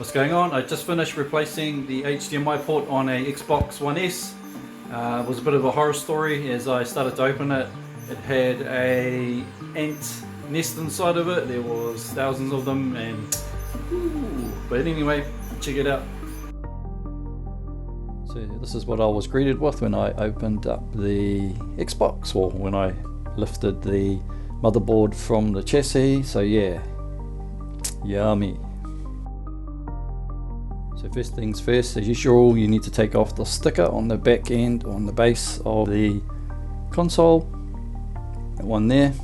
What's going on? I just finished replacing the HDMI port on a Xbox One S. It was a bit of a horror story. As I started to open it, it had a ant nest inside of it. There was thousands of them, and but anyway, check it out. So this is what I was greeted with when I opened up the Xbox, or when I lifted the motherboard from the chassis. So yeah, yummy. So first things first, as usual, you need to take off the sticker on the back end, on the base of the console. That one there.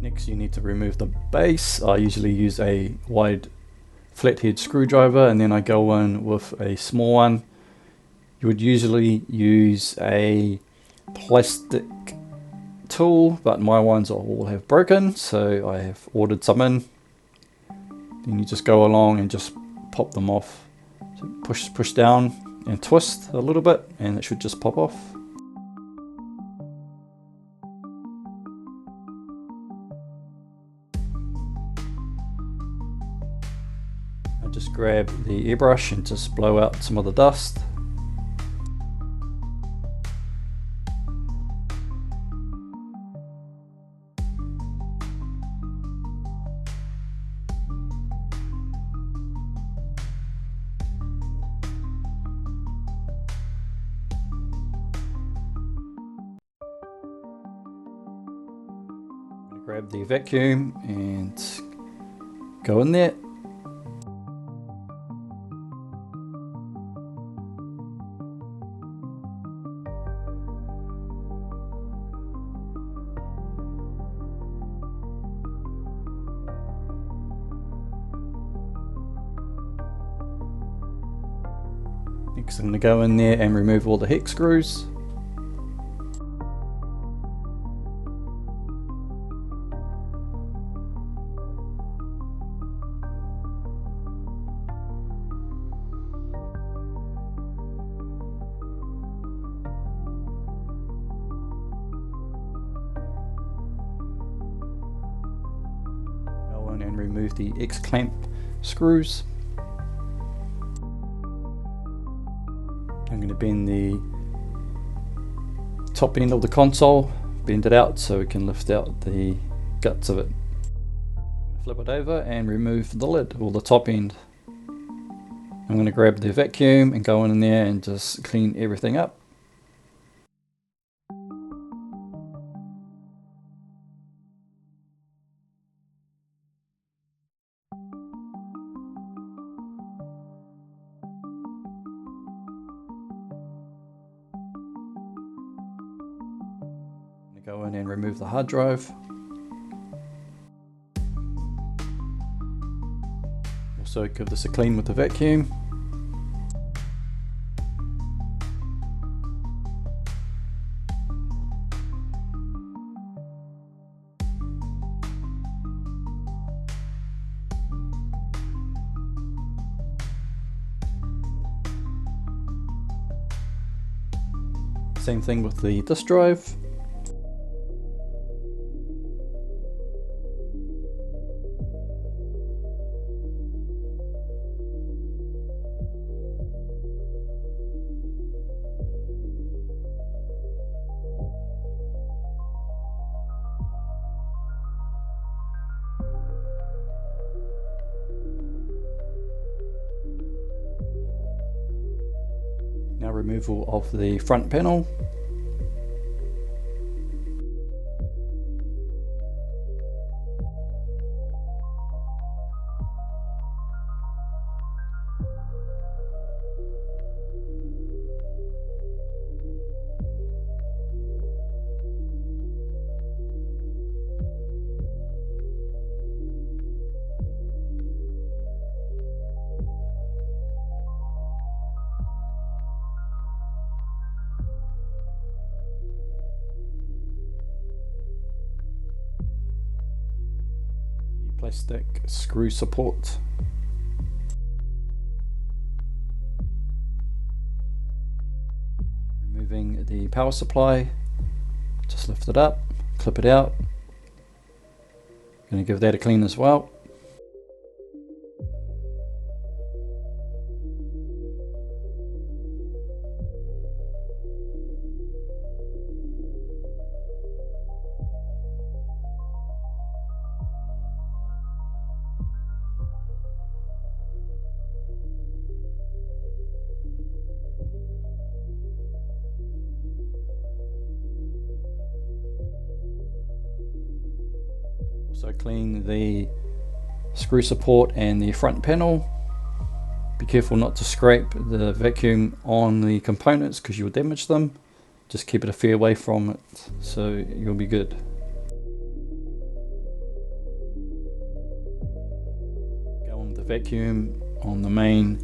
Next you need to remove the base. I usually use a wide flathead screwdriver, and then I go in with a small one. You would usually use a plastic tool, but my ones all have broken, so I have ordered some in. Then you just go along and just pop them off. So push down and twist a little bit, and it should just pop off. Just grab the airbrush and just blow out some of the dust. I'm going to grab the vacuum and go in there. Next I'm going to go in there and remove all the hex screws. Go in and remove the X-clamp screws. I'm going to bend the top end of the console, bend it out so we can lift out the guts of it. Flip it over and remove the lid, or the top end. I'm going to grab the vacuum and go in there and just clean everything up. Go in and remove the hard drive. Also give this a clean with the vacuum. Same thing with the disk drive. Now removal of the front panel. plastic screw support. Removing the power supply, just lift it up, clip it out. Going to give that a clean as well. Also clean the screw support and the front panel. Be careful not to scrape the vacuum on the components because you'll damage them. Just keep it a fair way from it so you'll be good. Go on the vacuum on the main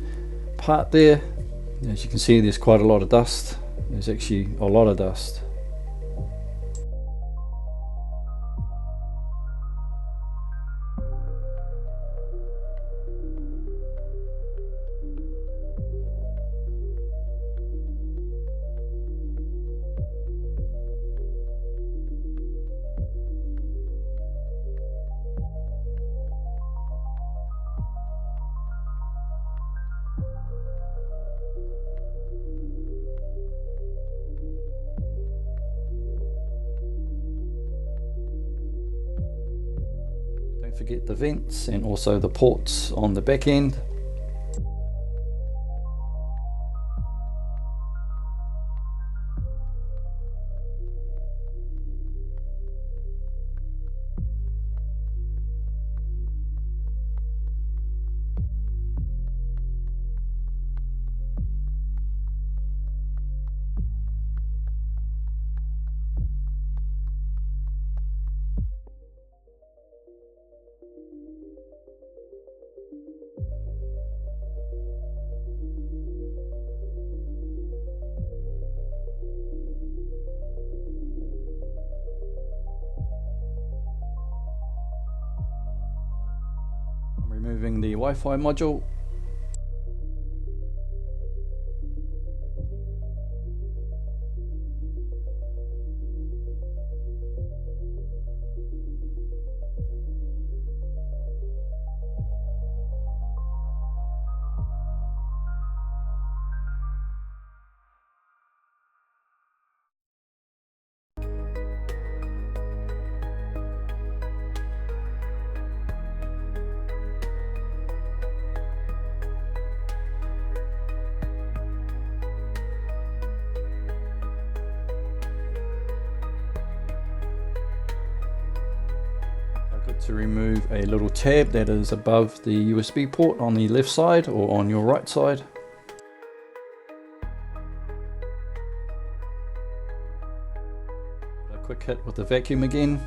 part there. As you can see, there's quite a lot of dust. There's actually a lot of dust. Don't forget the vents and also the ports on the back end. Removing the Wi-Fi module. To remove a little tab that is above the USB port on the left side or on your right side. A quick hit with the vacuum again.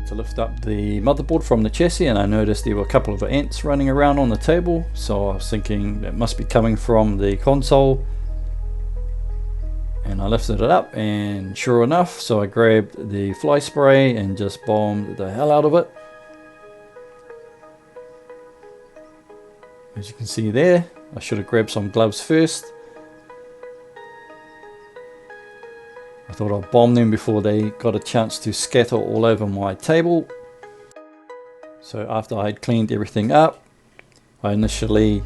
To lift up the motherboard from the chassis, and I noticed there were a couple of ants running around on the table, so I was thinking it must be coming from the console, and I lifted it up, and sure enough, so I grabbed the fly spray and just bombed the hell out of it. As you can see there, I should have grabbed some gloves first. I thought I'd bomb them before they got a chance to scatter all over my table. So after I had cleaned everything up, I initially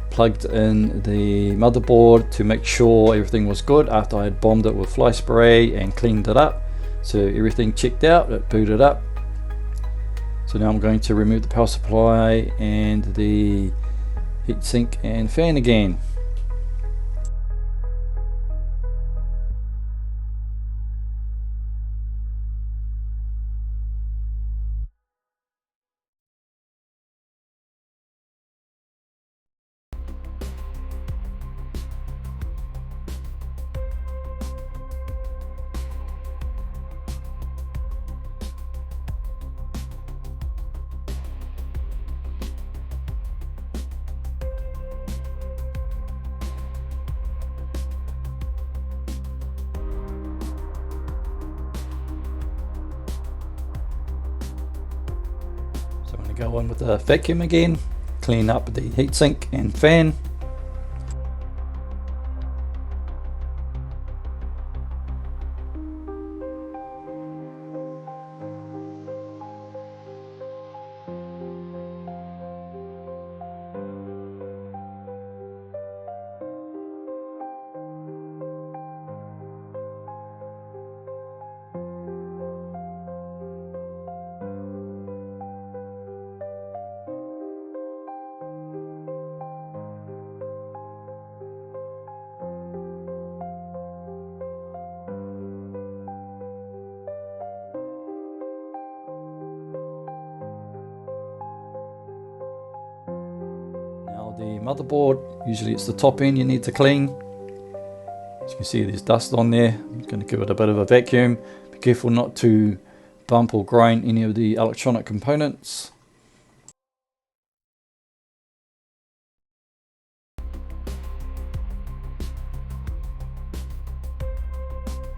plugged in the motherboard to make sure everything was good after I had bombed it with fly spray and cleaned it up. So everything checked out, it booted up. So now I'm going to remove the power supply and the heatsink and fan again. So I'm going to go in with the vacuum again, clean up the heatsink and fan. The motherboard, usually it's the top end you need to clean. As you can see, there's dust on there. I'm going to give it a bit of a vacuum. Be careful not to bump or grind any of the electronic components.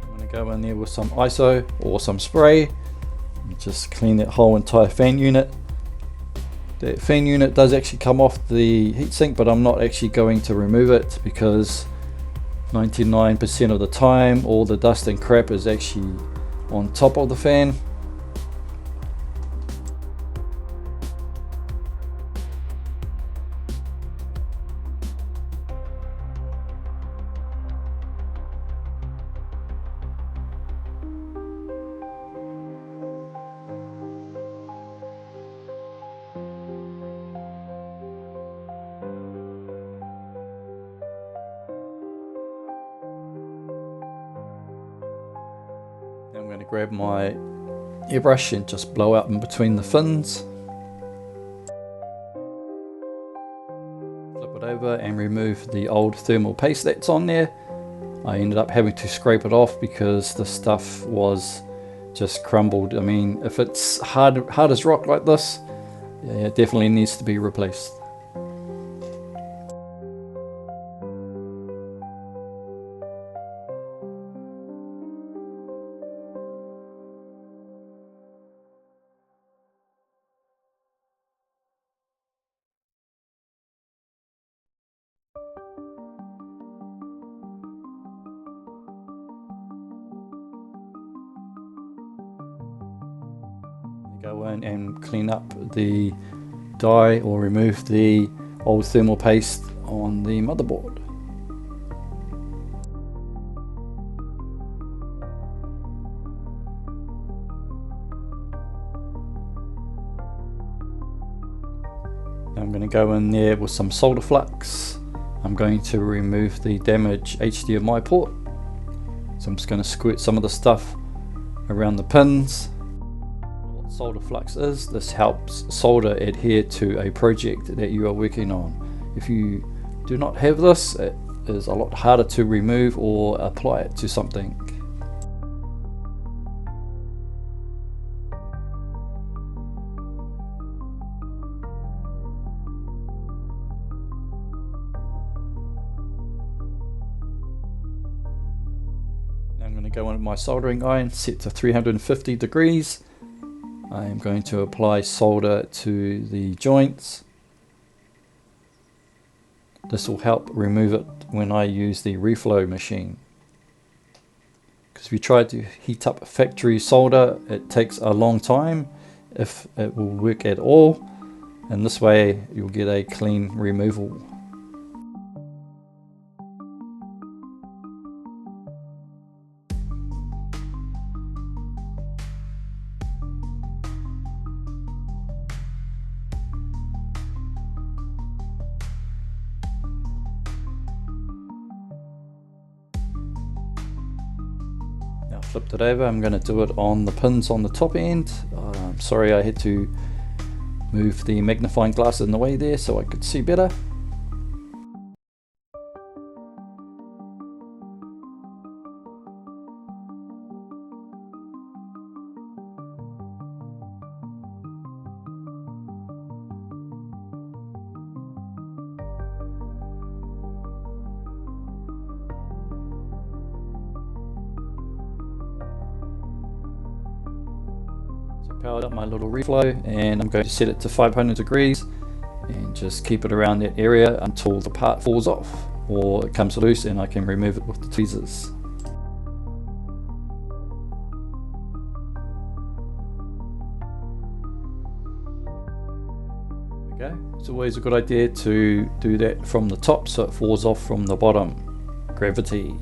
I'm going to go in there with some ISO or some spray and just clean that whole entire fan unit. The fan unit does actually come off the heatsink, but I'm not actually going to remove it because 99% of the time all the dust and crap is actually on top of the fan. I'm going to grab my airbrush and just blow out in between the fins. Flip it over and remove the old thermal paste that's on there. I ended up having to scrape it off because the stuff was just crumbled. I mean, if it's hard as rock like this, yeah, it definitely needs to be replaced. Go in and clean up the die or remove the old thermal paste on the motherboard. I'm going to go in there with some solder flux. I'm going to remove the damaged HDMI port. So I'm just going to squirt some of the stuff around the pins. What solder flux is, this helps solder adhere to a project that you are working on. If you do not have this, it is a lot harder to remove or apply it to something. I'm going to go in with my soldering iron set to 350 degrees. I am going to apply solder to the joints. This will help remove it when I use the reflow machine. Because if you try to heat up factory solder, it takes a long time if it will work at all. And this way you'll get a clean removal. Now flipped it over, I'm going to do it on the pins on the top end. Sorry, I had to move the magnifying glass in the way there so I could see better. powered up my little reflow, and I'm going to set it to 500 degrees and just keep it around that area until the part falls off or it comes loose and I can remove it with the tweezers. Okay, it's always a good idea to do that from the top so it falls off from the bottom. Gravity.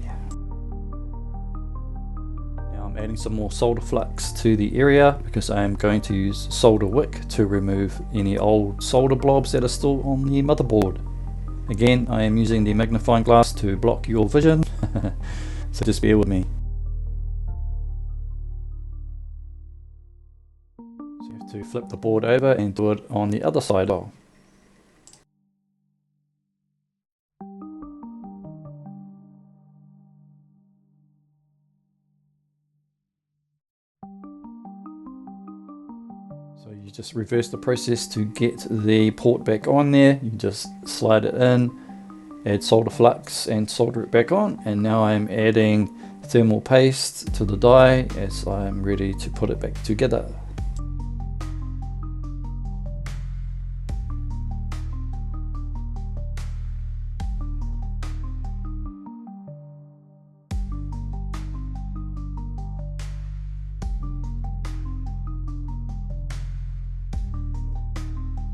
Now I'm adding some more solder flux to the area because I am going to use solder wick to remove any old solder blobs that are still on the motherboard. Again, I am using the magnifying glass to block your vision, so just bear with me. So you have to flip the board over and do it on the other side. So you just reverse the process to get the port back on there. You just slide it in, add solder flux and solder it back on, and now I'm adding thermal paste to the die as I'm ready to put it back together.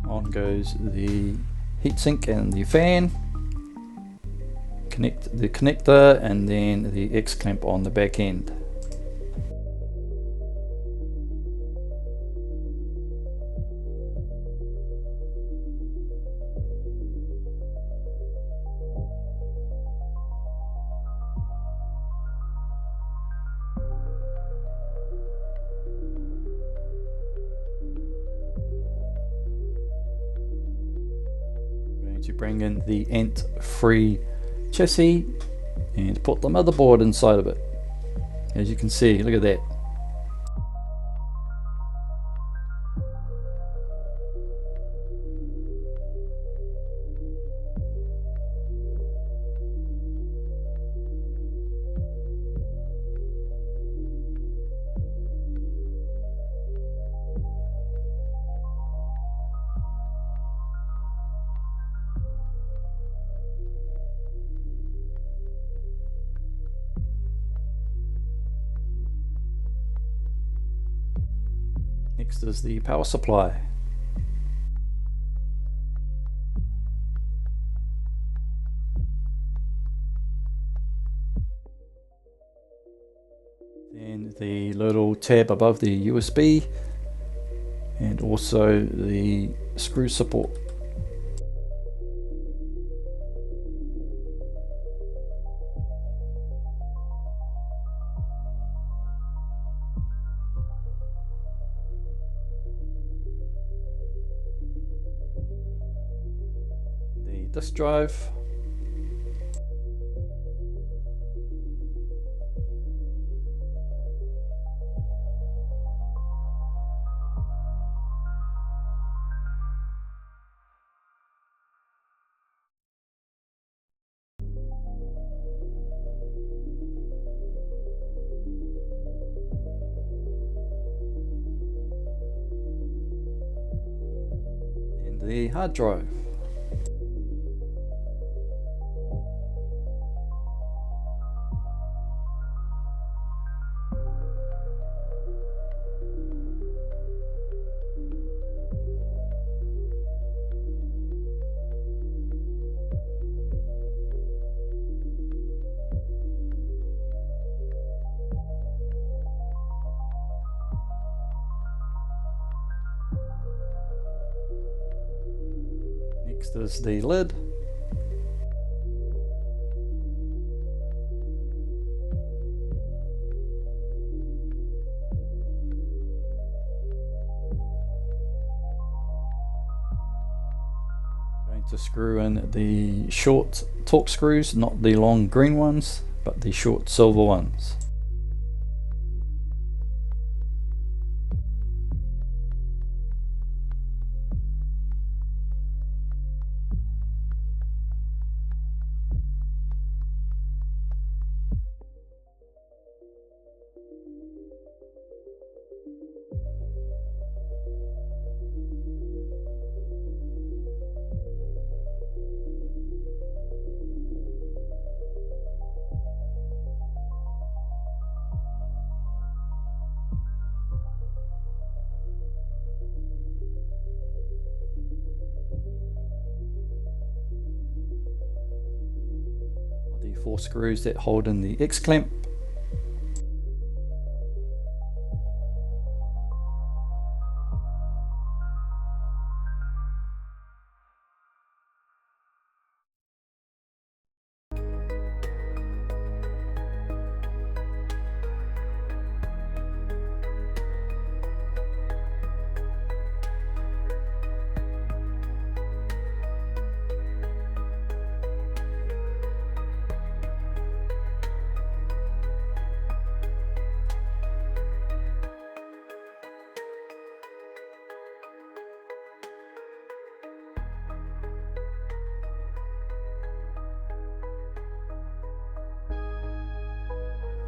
On goes the heatsink and the fan. Connect the connector and then the X clamp on the back end. To bring in the ant-free chassis and put the motherboard inside of it. As you can see, look at that. Next is the power supply. Then the little tab above the USB and also the screw support. The disk drive. And the hard drive. Next is the lid. Going to screw in the short Torx screws, not the long green ones, but the short silver ones. 4 screws that hold in the X clamp.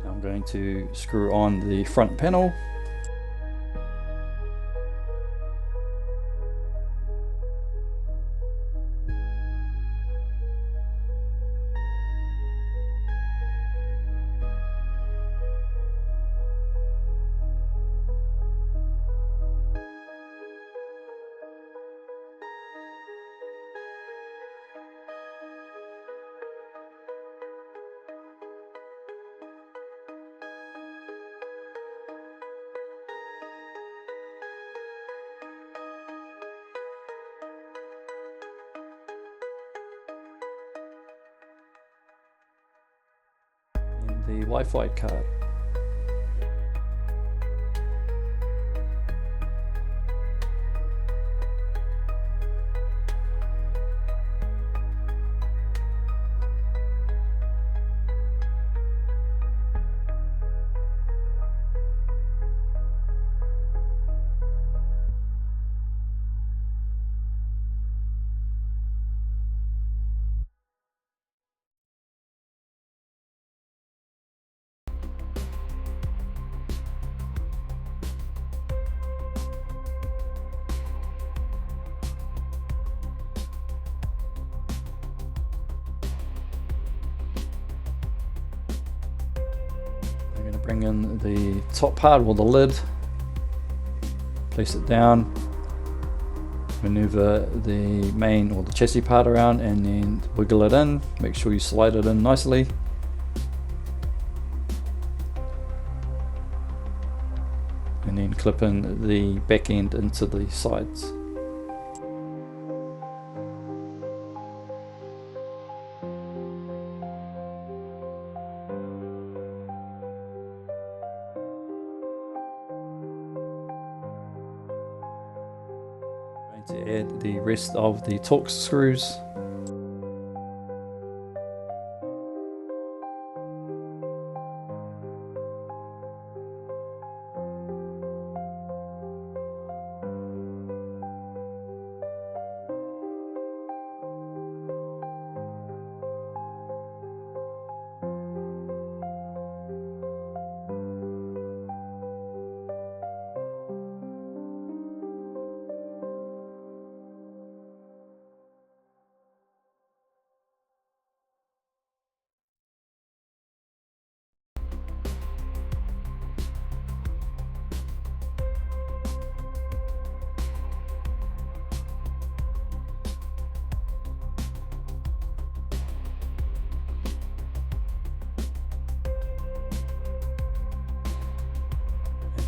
I'm going to screw on the front panel. The Wi-Fi card. I'm going to bring in the top part or the lid, place it down, maneuver the main or the chassis part around, and then wiggle it in. Make sure you slide it in nicely. And then clip in the back end into the sides. To add the rest of the Torx screws.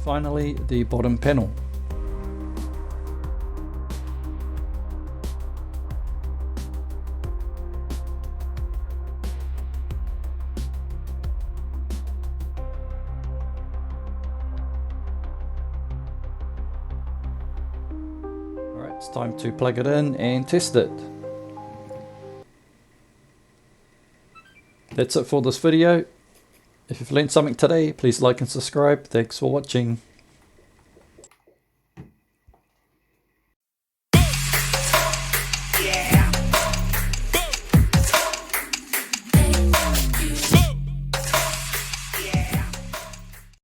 Finally, the bottom panel. Alright, it's time to plug it in and test it. That's it for this video. If you've learned something today, please like and subscribe. Thanks for watching. Yeah.